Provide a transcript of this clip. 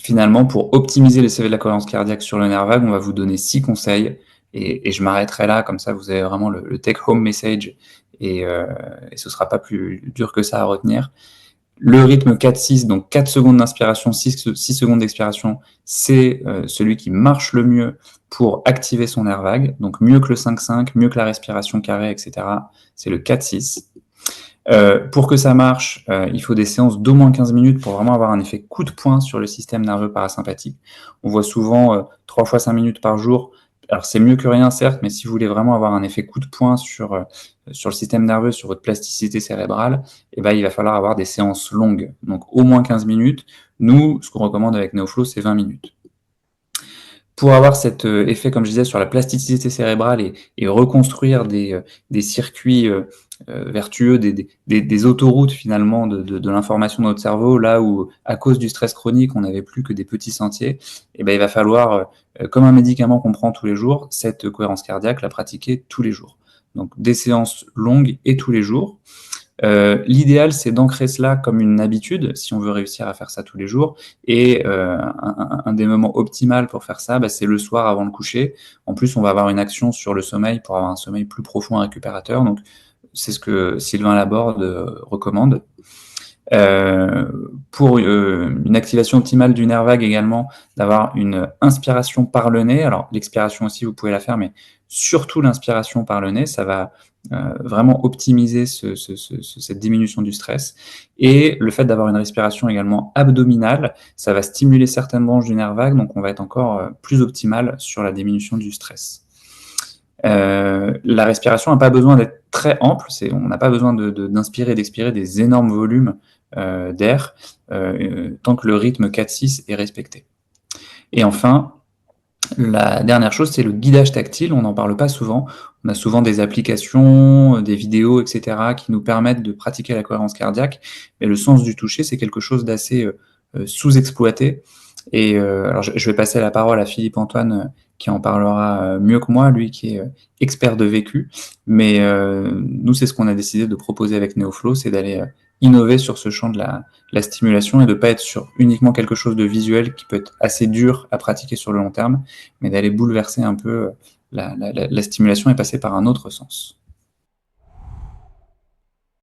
Finalement, pour optimiser les CV de la cohérence cardiaque sur le nerf vague, on va vous donner 6 conseils et je m'arrêterai là, comme ça vous avez vraiment le take home message et ce sera pas plus dur que ça à retenir. Le rythme 4-6, donc 4 secondes d'inspiration, 6 secondes d'expiration, c'est celui qui marche le mieux pour activer son nerf vague, donc mieux que le 5-5, mieux que la respiration carrée, etc. C'est le 4-6. Pour que ça marche, il faut des séances d'au moins 15 minutes pour vraiment avoir un effet coup de poing sur le système nerveux parasympathique. On voit souvent 3 fois 5 minutes par jour. Alors c'est mieux que rien, certes, mais si vous voulez vraiment avoir un effet coup de poing sur le système nerveux, sur votre plasticité cérébrale, eh ben, il va falloir avoir des séances longues, donc au moins 15 minutes. Nous, ce qu'on recommande avec NeoFlow, c'est 20 minutes. Pour avoir cet effet, comme je disais, sur la plasticité cérébrale et reconstruire des circuits vertueux, des autoroutes finalement de l'information dans notre cerveau, là où à cause du stress chronique, on n'avait plus que des petits sentiers, et ben, il va falloir, comme un médicament qu'on prend tous les jours, cette cohérence cardiaque, la pratiquer tous les jours. Donc des séances longues et tous les jours. L'idéal, c'est d'ancrer cela comme une habitude, si on veut réussir à faire ça tous les jours. Et un des moments optimaux pour faire ça, c'est le soir avant le coucher. En plus, on va avoir une action sur le sommeil pour avoir un sommeil plus profond et récupérateur. Donc, c'est ce que Sylvain Laborde recommande. Pour une activation optimale du nerf vague également, d'avoir une inspiration par le nez. Alors, l'expiration aussi, vous pouvez la faire, mais surtout l'inspiration par le nez, ça va vraiment optimiser cette diminution du stress. Et le fait d'avoir une respiration également abdominale, ça va stimuler certaines branches du nerf vague, donc on va être encore plus optimal sur la diminution du stress. La respiration n'a pas besoin d'être très ample, on n'a pas besoin d'inspirer et d'expirer des énormes volumes d'air tant que le rythme 4-6 est respecté. Et enfin, la dernière chose, c'est le guidage tactile. On n'en parle pas souvent. On a souvent des applications, des vidéos, etc., qui nous permettent de pratiquer la cohérence cardiaque. Mais le sens du toucher, c'est quelque chose d'assez sous-exploité. Et alors, je vais passer la parole à Philippe-Antoine, qui en parlera mieux que moi, lui qui est expert de vécu. Mais nous, c'est ce qu'on a décidé de proposer avec NeoFlow, c'est d'aller innover sur ce champ de la stimulation et de ne pas être sur uniquement quelque chose de visuel qui peut être assez dur à pratiquer sur le long terme, mais d'aller bouleverser un peu la stimulation et passer par un autre sens.